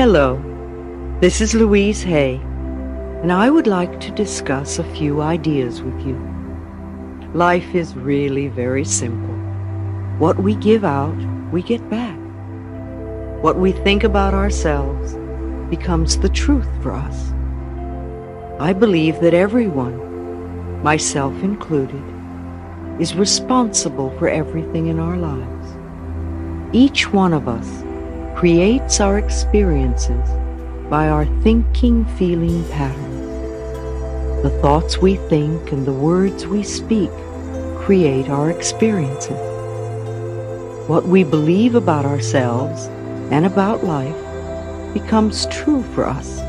Hello, this is Louise Hay, and I would like to discuss a few ideas with you. Life is really very simple. What we give out, we get back. What we think about ourselves becomes the truth for us. I believe that everyone, myself included, is responsible for everything in our lives. Each one of us creates our experiences by our thinking, feeling patterns. The thoughts we think and the words we speak create our experiences. What we believe about ourselves and about life becomes true for us.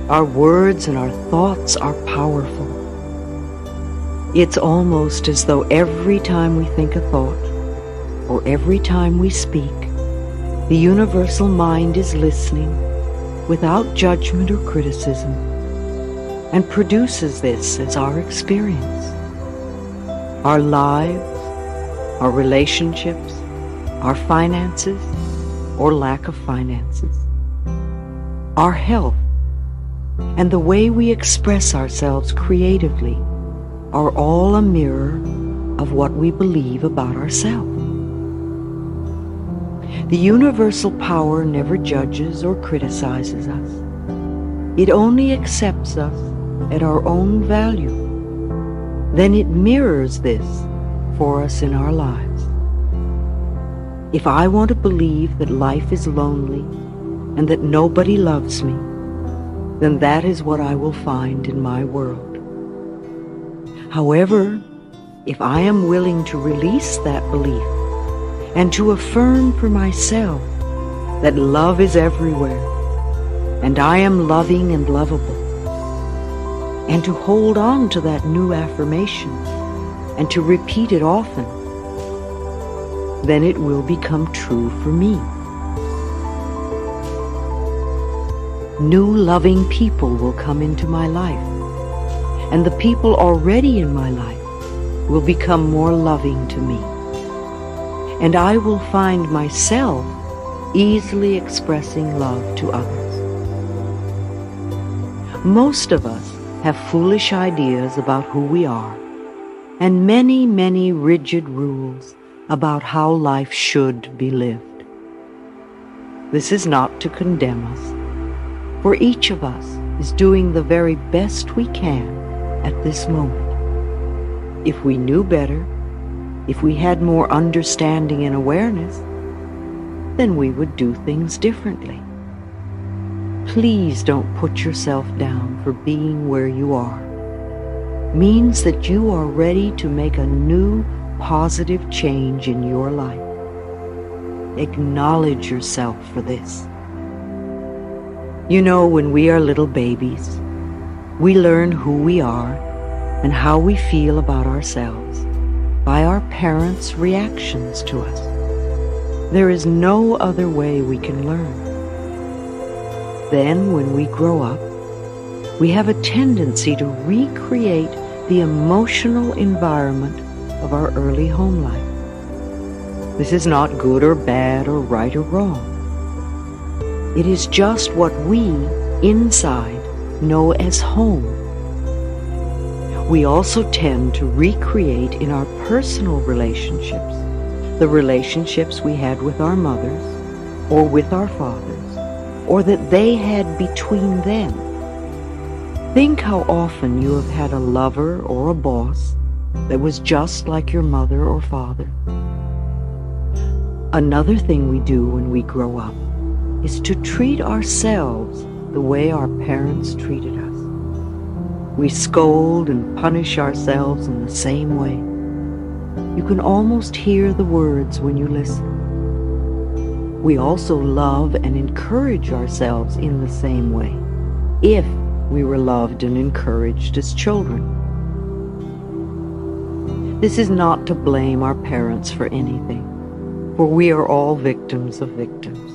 Our words and our thoughts are powerful. It's almost as though every time we think a thought, or every time we speak, the universal mind is listening without judgment or criticism and produces this as our experience. Our lives, our relationships, our finances or lack of finances, our health, and the way we express ourselves creatively are all a mirror of what we believe about ourselves. The universal power never judges or criticizes us. It only accepts us at our own value. Then it mirrors this for us in our lives. If I want to believe that life is lonely and that nobody loves me, then that is what I will find in my world. However, if I am willing to release that belief and to affirm for myself that love is everywhere, and I am loving and lovable, and to hold on to that new affirmation and to repeat it often, then it will become true for me. New loving people will come into my life, and the people already in my life will become more loving to me. And I will find myself easily expressing love to others. Most of us have foolish ideas about who we are, and many, many rigid rules about how life should be lived. This is not to condemn us, for each of us is doing the very best we can at this moment. If we knew better, if we had more understanding and awareness, then we would do things differently. Please don't put yourself down for being where you are. Means that you are ready to make a new, positive change in your life. Acknowledge yourself for this. You know, when we are little babies, we learn who we are and how we feel about ourselves by our parents' reactions to us. There is no other way we can learn. Then, when we grow up, we have a tendency to recreate the emotional environment of our early home life. This is not good or bad or right or wrong. It is just what we, inside, know as home. We also tend to recreate in our personal relationships the relationships we had with our mothers or with our fathers, or that they had between them. Think how often you have had a lover or a boss that was just like your mother or father. Another thing we do when we grow up is to treat ourselves the way our parents treated us. We scold and punish ourselves in the same way. You can almost hear the words when you listen. We also love and encourage ourselves in the same way, if we were loved and encouraged as children. This is not to blame our parents for anything, for we are all victims of victims.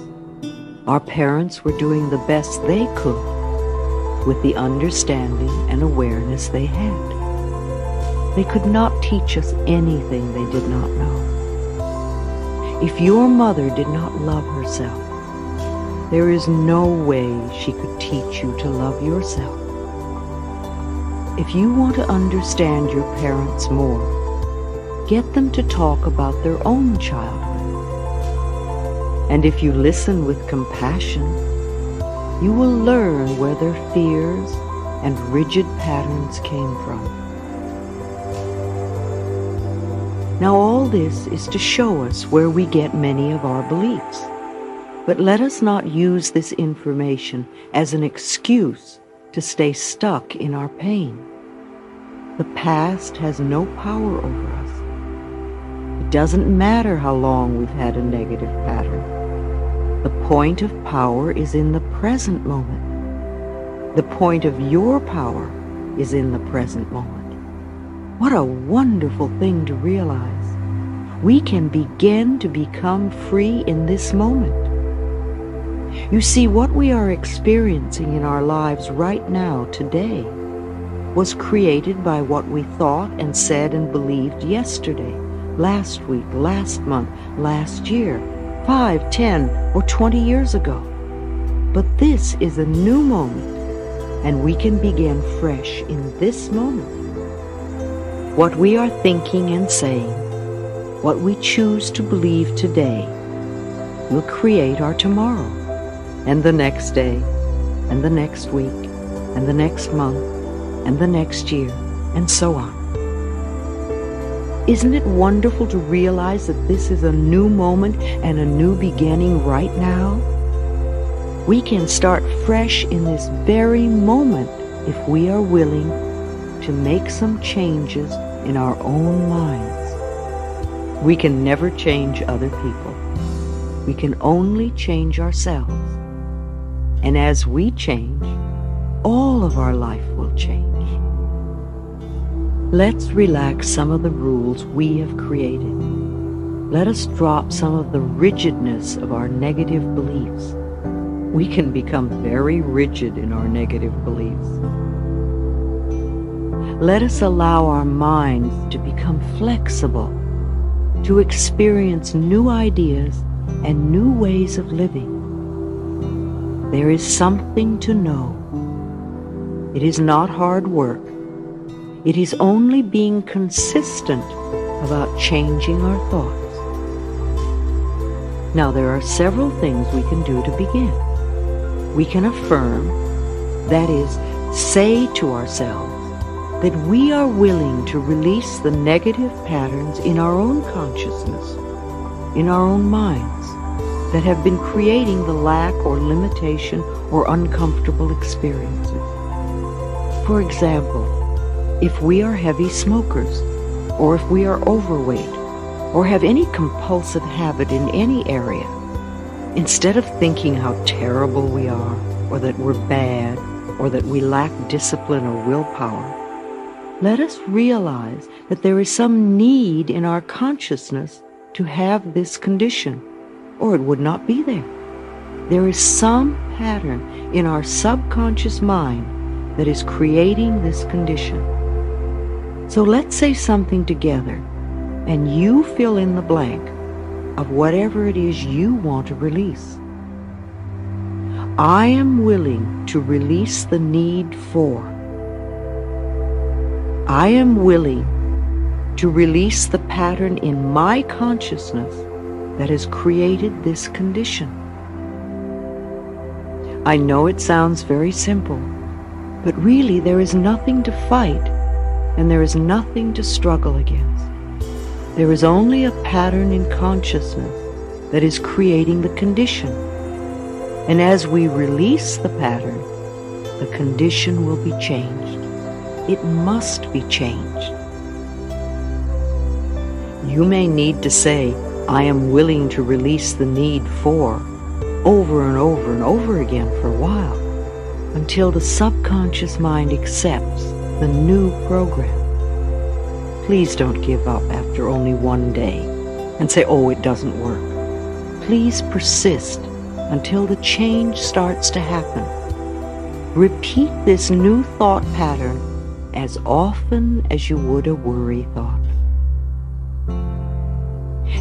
Our parents were doing the best they could with the understanding and awareness they had. They could not teach us anything they did not know. If your mother did not love herself, There is no way she could teach you to love yourself. If you want to understand your parents more, get them to talk about their own childhood. And if you listen with compassion, you will learn where their fears and rigid patterns came from. Now all this is to show us where we get many of our beliefs. But let us not use this information as an excuse to stay stuck in our pain. The past has no power over us. It doesn't matter how long we've had a negative pattern. The point of power is in the present moment. The point of your power is in the present moment. What a wonderful thing to realize. We can begin to become free in this moment. You see, what we are experiencing in our lives right now, today, was created by what we thought and said and believed yesterday, last week, last month, last year, 5, 10, or 20 years ago. But this is a new moment, and we can begin fresh in this moment. What we are thinking and saying, what we choose to believe today, will create our tomorrow, and the next day, and the next week, and the next month, and the next year, and so on. Isn't it wonderful to realize that this is a new moment and a new beginning right now? We can start fresh in this very moment if we are willing to make some changes in our own minds. We can never change other people. We can only change ourselves. And as we change, all of our life will change. Let's relax some of the rules we have created. Let us drop some of the rigidness of our negative beliefs. We can become very rigid in our negative beliefs. Let us allow our minds to become flexible, to experience new ideas and new ways of living. There is something to know. It is not hard work. It is only being consistent about changing our thoughts. Now, there are several things we can do to begin. We can affirm, that is, say to ourselves, that we are willing to release the negative patterns in our own consciousness, in our own minds, that have been creating the lack or limitation or uncomfortable experiences. For example, if we are heavy smokers, or if we are overweight, or have any compulsive habit in any area, instead of thinking how terrible we are, or that we're bad, or that we lack discipline or willpower, let us realize that there is some need in our consciousness to have this condition, or it would not be there. There is some pattern in our subconscious mind that is creating this condition. So let's say something together, and you fill in the blank of whatever it is you want to release. I am willing to release the need for. I am willing to release the pattern in my consciousness that has created this condition. I know it sounds very simple, but really there is nothing to fight, and there is nothing to struggle against. There is only a pattern in consciousness that is creating the condition. And as we release the pattern, the condition will be changed. It must be changed. You may need to say, I am willing to release the need for, over and over and over again for a while, until the subconscious mind accepts the new program. Please don't give up after only one day and say, oh, it doesn't work. Please persist until the change starts to happen. Repeat this new thought pattern as often as you would a worry thought.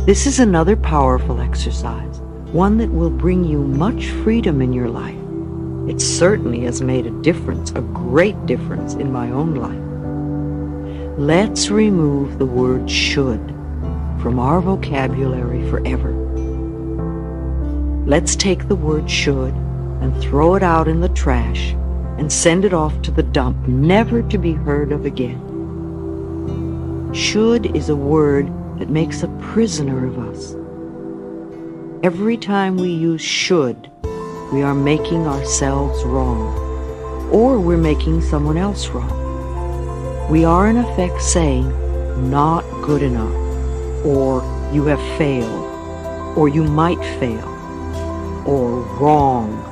This is another powerful exercise one that will bring you much freedom in your life. It certainly has made a difference, a great difference in my own life. Let's remove the word should from our vocabulary forever. Let's take the word should and throw it out in the trash and send it off to the dump, never to be heard of again. Should is a word that makes a prisoner of us. Every time we use should, we are making ourselves wrong, or we're making someone else wrong. We are in effect saying, not good enough, or you have failed, or you might fail, or wrong.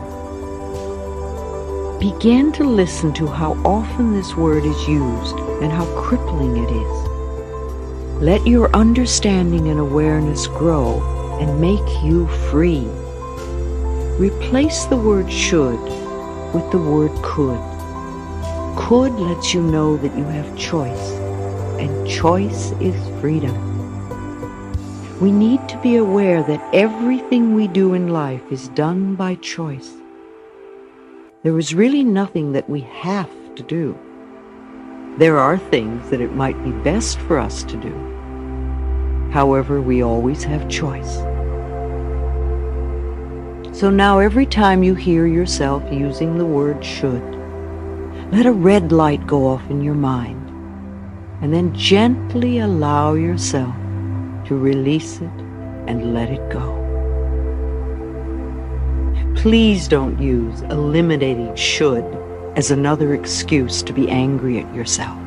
Begin to listen to how often this word is used and how crippling it is. Let your understanding and awareness grow and make you free. Replace the word should with the word could. Could lets you know that you have choice, and choice is freedom. We need to be aware that everything we do in life is done by choice. There is really nothing that we have to do. There are things that it might be best for us to do. However, we always have choice. So now every time you hear yourself using the word should, let a red light go off in your mind, and then gently allow yourself to release it and let it go. Please don't use eliminating should as another excuse to be angry at yourself.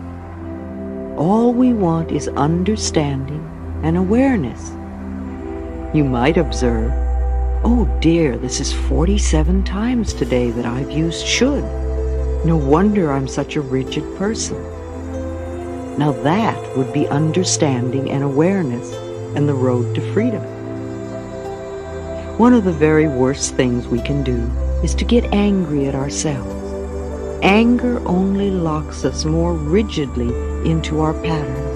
All we want is understanding and awareness. You might observe, oh dear, this is 47 times today that I've used should. No wonder I'm such a rigid person. Now that would be understanding and awareness and the road to freedom. One of the very worst things we can do is to get angry at ourselves. Anger only locks us more rigidly into our patterns.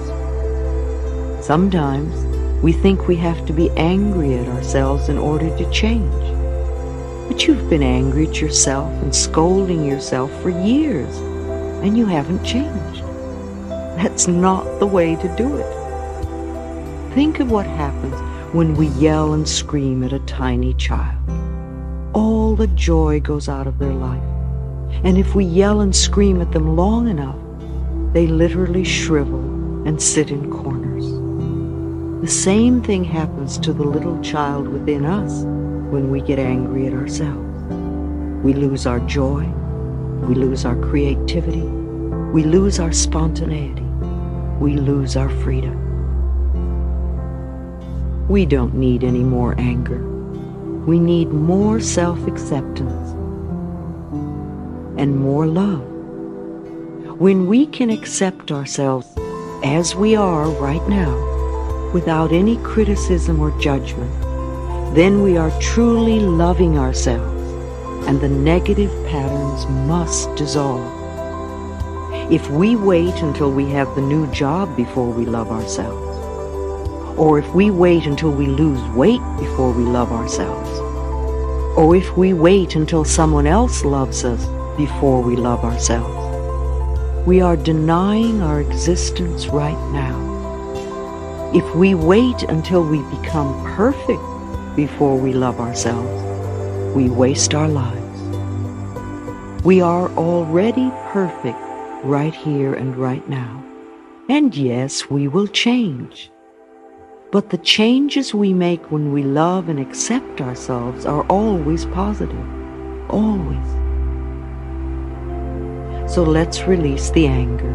Sometimes we think we have to be angry at ourselves in order to change. But you've been angry at yourself and scolding yourself for years, and you haven't changed. That's not the way to do it. Think of what happens when we yell and scream at a tiny child. All the joy goes out of their life. And if we yell and scream at them long enough, they literally shrivel and sit in corners. The same thing happens to the little child within us when we get angry at ourselves. We lose our joy, we lose our creativity, we lose our spontaneity, we lose our freedom. We don't need any more anger. We need more self-acceptance and more love. When we can accept ourselves as we are right now, without any criticism or judgment, then we are truly loving ourselves, and the negative patterns must dissolve. If we wait until we have the new job before we love ourselves, or if we wait until we lose weight before we love ourselves, or if we wait until someone else loves us before we love ourselves, we are denying our existence right now. If we wait until we become perfect before we love ourselves, we waste our lives. We are already perfect right here and right now. And yes, we will change. But the changes we make when we love and accept ourselves are always positive. Always. So let's release the anger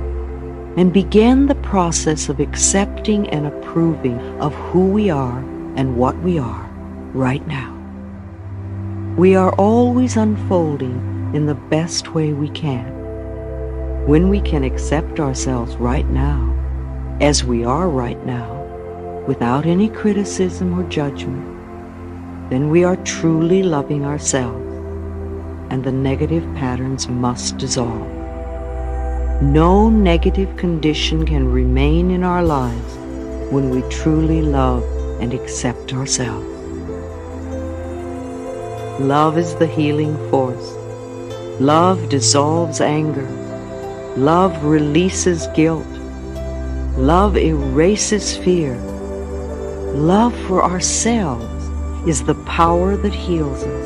and begin the process of accepting and approving of who we are and what we are right now. We are always unfolding in the best way we can. When we can accept ourselves right now, as we are right now, without any criticism or judgment, then we are truly loving ourselves, and the negative patterns must dissolve. No negative condition can remain in our lives when we truly love and accept ourselves. Love is the healing force. Love dissolves anger. Love releases guilt. Love erases fear. Love for ourselves is the power that heals us.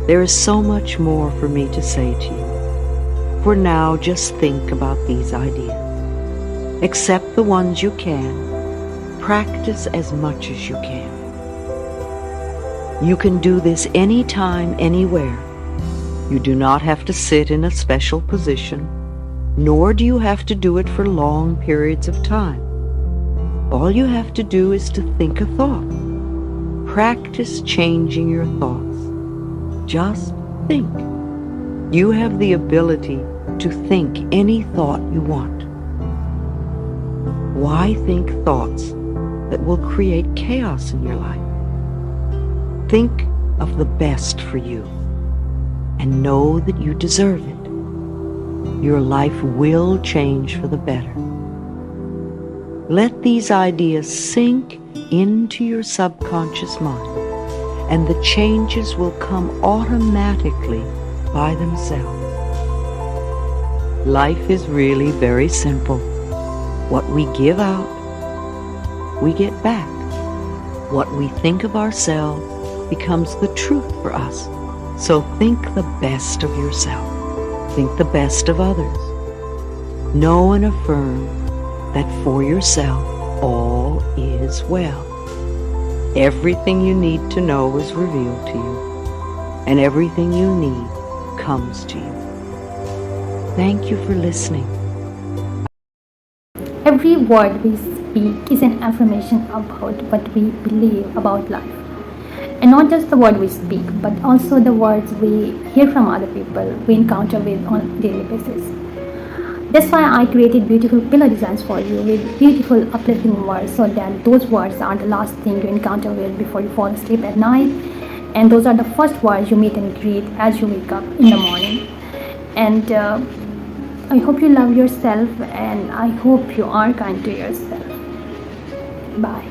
There is so much more for me to say to you. For now, just think about these ideas. Accept the ones you can. Practice as much as you can. You can do this anytime, anywhere. You do not have to sit in a special position, nor do you have to do it for long periods of time. All you have to do is to think a thought. Practice changing your thoughts. Just think. You have the ability to think any thought you want. Why think thoughts that will create chaos in your life? Think of the best for you and know that you deserve it. Your life will change for the better. Let these ideas sink into your subconscious mind, and the changes will come automatically by themselves. Life is really very simple. What we give out, we get back. What we think of ourselves becomes the truth for us. So think the best of yourself. Think the best of others. Know and affirm that for yourself all is well. Everything you need to know is revealed to you, and everything you need comes to you. Thank you for listening. Every word we speak is an affirmation about what we believe about life. And not just the word we speak, but also the words we hear from other people we encounter with on a daily basis. That's why I created beautiful pillow designs for you with beautiful uplifting words, so that those words are the last thing you encounter with before you fall asleep at night, and those are the first words you meet and greet as you wake up in the morning. And I hope you love yourself, and I hope you are kind to yourself. Bye.